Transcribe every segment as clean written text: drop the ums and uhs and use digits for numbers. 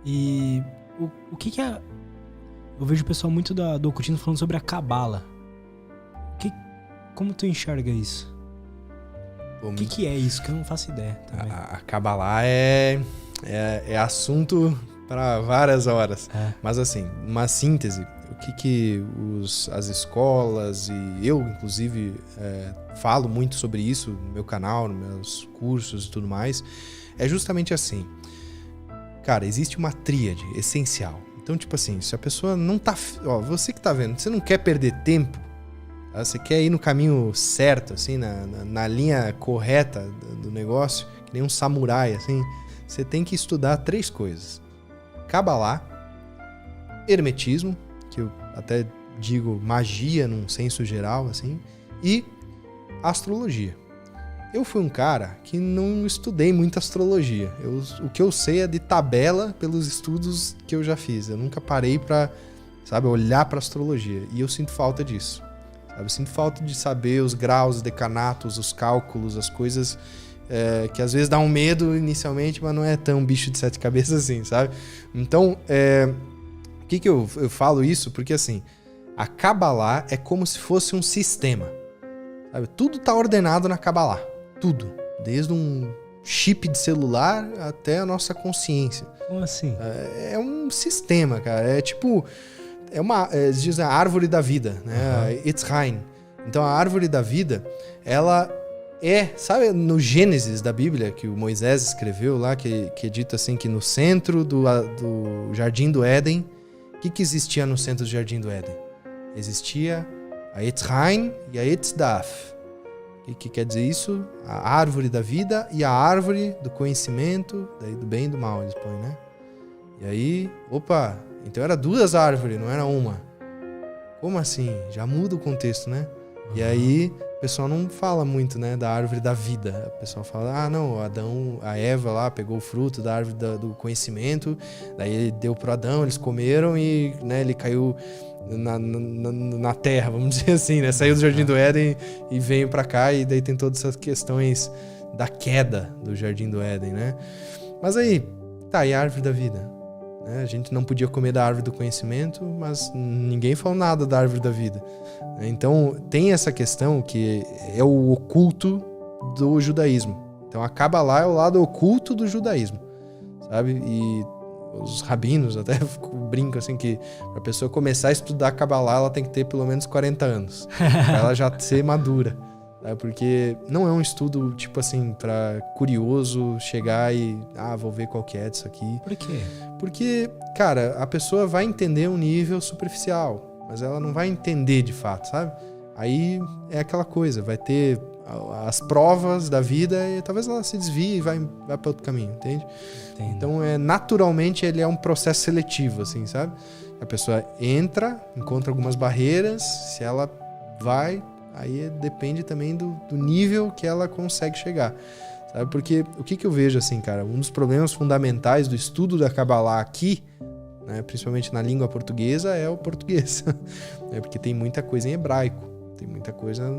E o que é... Eu vejo o pessoal muito do ocultismo falando sobre a cabala. Como tu enxerga isso? O que é isso? Que eu não faço ideia também. A Kabbalah é assunto para várias horas. Mas assim, uma síntese, o que as escolas e eu, inclusive, falo muito sobre isso no meu canal, nos meus cursos e tudo mais, é justamente assim. Cara, existe uma tríade essencial. Então, tipo assim, se a pessoa não tá... Ó, você que tá vendo, você não quer perder tempo, tá? Você quer ir no caminho certo, assim, na linha correta do negócio, que nem um samurai, assim, você tem que estudar 3 coisas. Kabbalah, hermetismo, que eu até digo magia num senso geral, assim, e astrologia. Eu fui um cara que não estudei muito astrologia. O que eu sei é de tabela pelos estudos que eu já fiz. Eu nunca parei pra, sabe, olhar pra astrologia. E eu sinto falta disso. Sabe? Eu sinto falta de saber os graus, os decanatos, os cálculos, as coisas que às vezes dá um medo inicialmente, mas não é tão bicho de 7 cabeças assim, sabe? Então, por que eu falo isso? Porque assim, a Kabbalah é como se fosse um sistema. Sabe? Tudo tá ordenado na Kabbalah. Tudo. Desde um chip de celular até a nossa consciência. Como assim? É um sistema, cara. É tipo... eles dizem a árvore da vida, né? Etzheim. Então a árvore da vida, ela sabe no Gênesis da Bíblia, que o Moisés escreveu lá, que é dito assim, que no centro do Jardim do Éden, o que existia no centro do Jardim do Éden? Existia a Etzheim e a Etzdaf. O que quer dizer isso? A árvore da vida e a árvore do conhecimento, daí do bem e do mal, eles põem, né? E aí, então era 2 árvores, não era uma. Como assim? Já muda o contexto, né? E aí, o pessoal não fala muito, né, da árvore da vida. O pessoal fala, não, a Eva lá pegou o fruto da árvore do conhecimento, daí ele deu pro Adão, eles comeram e, né, ele caiu na terra, vamos dizer assim, né? Saiu do Jardim do Éden e veio pra cá, e daí tem todas essas questões da queda do Jardim do Éden, né? Mas aí, e a árvore da vida? A gente não podia comer da árvore do conhecimento, mas ninguém falou nada da árvore da vida. Então, tem essa questão que é o oculto do judaísmo. Então, a Kabbalah é o lado oculto do judaísmo, sabe? E os rabinos até brincam assim que para a pessoa começar a estudar Kabbalah, ela tem que ter pelo menos 40 anos, para ela já ser madura. Porque não é um estudo, tipo assim, pra curioso chegar e... vou ver qual que é disso aqui. Por quê? Porque, cara, a pessoa vai entender um nível superficial, mas ela não vai entender de fato, sabe? Aí é aquela coisa, vai ter as provas da vida e talvez ela se desvie e vai para outro caminho, entende? Entendo. Então, naturalmente, ele é um processo seletivo, assim, sabe? A pessoa entra, encontra algumas barreiras, se ela vai... Aí depende também do nível que ela consegue chegar, sabe? Porque o que eu vejo assim, cara, um dos problemas fundamentais do estudo da Kabbalah aqui, né, principalmente na língua portuguesa, é o português. Porque tem muita coisa em hebraico, tem muita coisa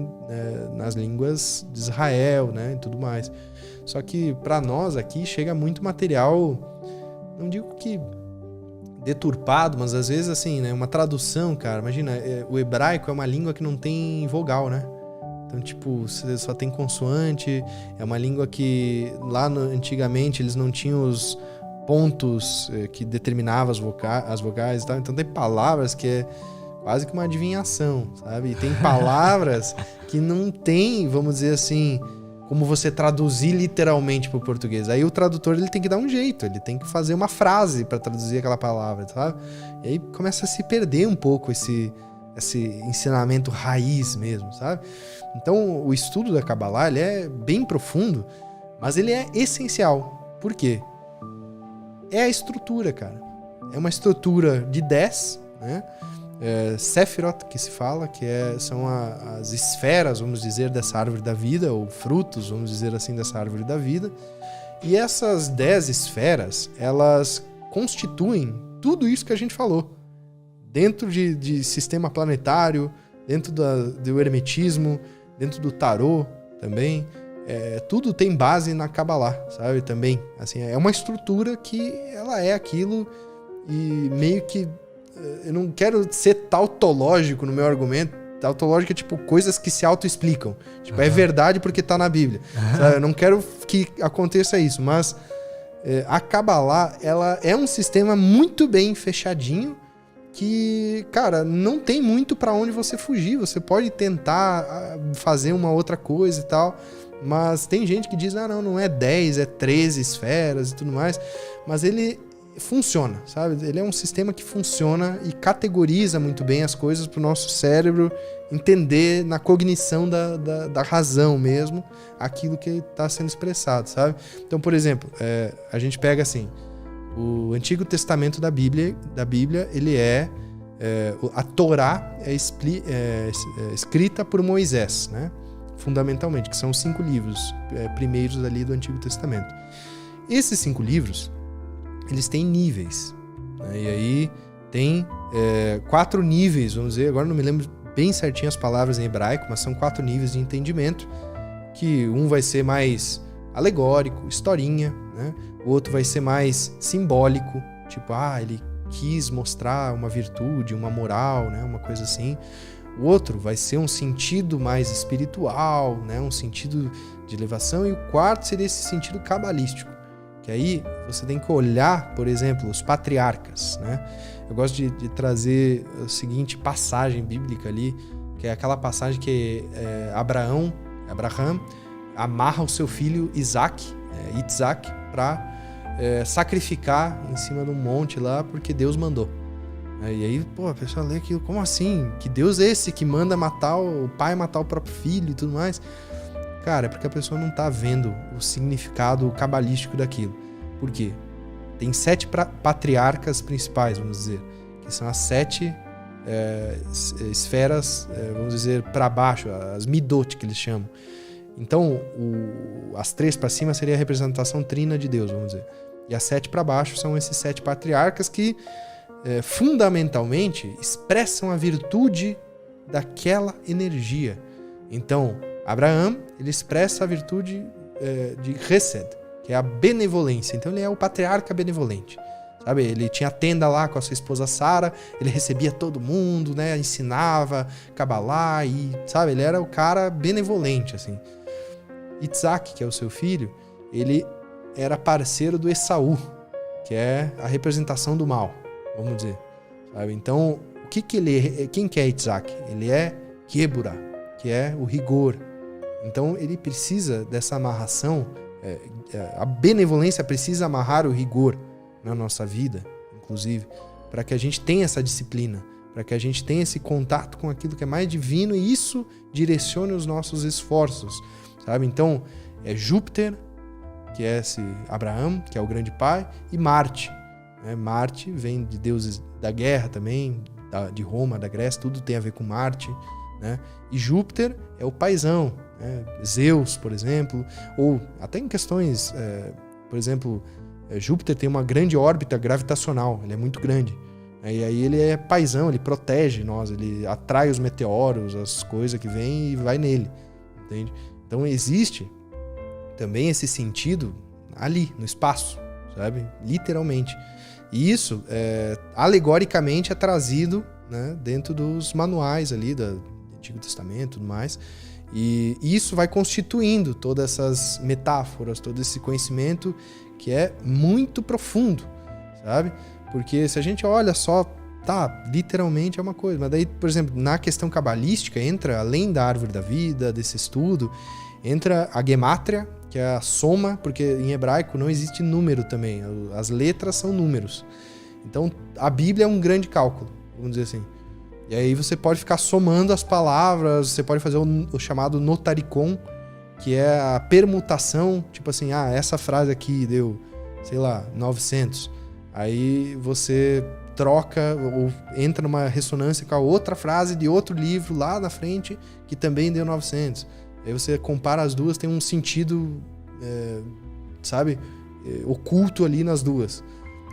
nas línguas de Israel, né, e tudo mais. Só que para nós aqui chega muito material, não digo que deturpado, mas às vezes assim, né, uma tradução, cara, imagina, o hebraico é uma língua que não tem vogal, né? Então, tipo, você só tem consoante, é uma língua que lá antigamente eles não tinham os pontos que determinavam as vogais e tal, então tem palavras que é quase que uma adivinhação, sabe? E tem palavras que não tem, vamos dizer assim, como você traduzir literalmente para o português. Aí o tradutor ele tem que dar um jeito, ele tem que fazer uma frase para traduzir aquela palavra, sabe? E aí começa a se perder um pouco esse ensinamento raiz mesmo, sabe? Então o estudo da Kabbalah ele é bem profundo, mas ele é essencial. Por quê? É a estrutura, cara. É uma estrutura de 10, né? Sefirot, que se fala, que são as esferas, vamos dizer, dessa árvore da vida, ou frutos, vamos dizer assim, dessa árvore da vida. E essas 10 esferas, elas constituem tudo isso que a gente falou. Dentro de sistema planetário, dentro do hermetismo, dentro do tarô também. tudo tem base na Kabbalah, sabe? Também, assim, é uma estrutura que ela é aquilo e meio que... Eu não quero ser tautológico no meu argumento. Tautológico é tipo coisas que se auto-explicam. Tipo, é verdade porque tá na Bíblia. Sabe? Eu não quero que aconteça isso, mas a Kabbalah, ela é um sistema muito bem fechadinho que, cara, não tem muito pra onde você fugir. Você pode tentar fazer uma outra coisa e tal, mas tem gente que diz, não é 10, é 13 esferas e tudo mais, mas ele funciona, sabe? Ele é um sistema que funciona e categoriza muito bem as coisas pro nosso cérebro entender na cognição da razão mesmo aquilo que está sendo expressado, sabe? Então, por exemplo, a gente pega assim, o Antigo Testamento da Bíblia ele a Torá é escrita por Moisés, né? Fundamentalmente, que são os 5 livros primeiros ali do Antigo Testamento. Esses 5 livros, eles têm níveis, né? E aí tem 4 níveis, vamos dizer, agora não me lembro bem certinho as palavras em hebraico, mas são 4 níveis de entendimento, que um vai ser mais alegórico, historinha, né? O outro vai ser mais simbólico, tipo, ele quis mostrar uma virtude, uma moral, né? Uma coisa assim. O outro vai ser um sentido mais espiritual, né? Um sentido de elevação. E o quarto seria esse sentido cabalístico, que aí você tem que olhar, por exemplo, os patriarcas, né? Eu gosto de trazer a seguinte passagem bíblica ali, que é aquela passagem que Abraão amarra o seu filho Itzhak, para sacrificar em cima de um monte lá, porque Deus mandou. E aí, a pessoa lê aquilo, como assim? Que Deus é esse que manda matar o pai, matar o próprio filho e tudo mais? Cara, é porque a pessoa não tá vendo o significado cabalístico daquilo. Por quê? Tem 7 patriarcas principais, vamos dizer, que são as 7 esferas, vamos dizer, para baixo, as midot que eles chamam. Então, as 3 para cima seria a representação trina de Deus, vamos dizer. E as 7 para baixo são esses 7 patriarcas que, fundamentalmente, expressam a virtude daquela energia. Então, Abraão, ele expressa a virtude de Hesed, que é a benevolência. Então, ele é o patriarca benevolente. Sabe? Ele tinha tenda lá com a sua esposa Sara, ele recebia todo mundo, né? Ensinava Kabbalah e, sabe? Ele era o cara benevolente, assim. Itzhak, que é o seu filho, ele era parceiro do Esaú, que é a representação do mal, vamos dizer. Sabe? Então, quem que é Itzhak? Ele é Kebura, que é o rigor. Então, ele precisa dessa amarração, a benevolência precisa amarrar o rigor na nossa vida, inclusive, para que a gente tenha essa disciplina, para que a gente tenha esse contato com aquilo que é mais divino e isso direcione os nossos esforços, sabe? Então, é Júpiter, que é esse Abraão, que é o grande pai, e Marte. Né? Marte vem de deuses da guerra também, de Roma, da Grécia, tudo tem a ver com Marte, né? E Júpiter é o paizão, né? Zeus, por exemplo, ou até em questões, por exemplo, Júpiter tem uma grande órbita gravitacional, ele é muito grande. E aí ele é paizão, ele protege nós, ele atrai os meteoros, as coisas que vêm e vai nele, entende? Então existe também esse sentido ali, no espaço, sabe? Literalmente. E isso, alegoricamente, é trazido, né, dentro dos manuais ali do Antigo Testamento e tudo mais. E isso vai constituindo todas essas metáforas, todo esse conhecimento que é muito profundo, sabe? Porque se a gente olha só, literalmente é uma coisa. Mas daí, por exemplo, na questão cabalística, entra, além da árvore da vida, desse estudo, entra a gemátria, que é a soma, porque em hebraico não existe número também. As letras são números. Então, a Bíblia é um grande cálculo, vamos dizer assim. E aí você pode ficar somando as palavras, você pode fazer o chamado notaricon, que é a permutação, tipo assim, essa frase aqui deu, sei lá, 900. Aí você troca ou entra numa ressonância com a outra frase de outro livro lá na frente que também deu 900. Aí você compara as duas, tem um sentido, oculto ali nas duas,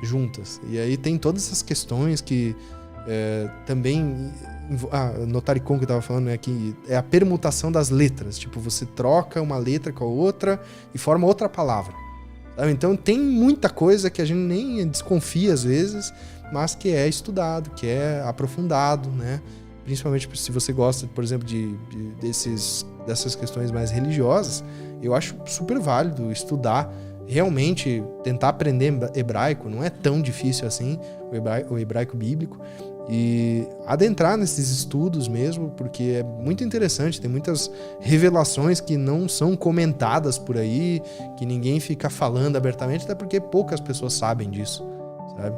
juntas. E aí tem todas essas questões que Também... Notaricon que eu tava falando, né, que é a permutação das letras. Tipo, você troca uma letra com a outra e forma outra palavra. Sabe? Então tem muita coisa que a gente nem desconfia às vezes, mas que é estudado, que é aprofundado, né? Principalmente se você gosta, por exemplo, dessas questões mais religiosas, eu acho super válido estudar, realmente tentar aprender hebraico. Não é tão difícil assim, o hebraico bíblico. E adentrar nesses estudos mesmo, porque é muito interessante, tem muitas revelações que não são comentadas por aí, que ninguém fica falando abertamente, até porque poucas pessoas sabem disso, sabe?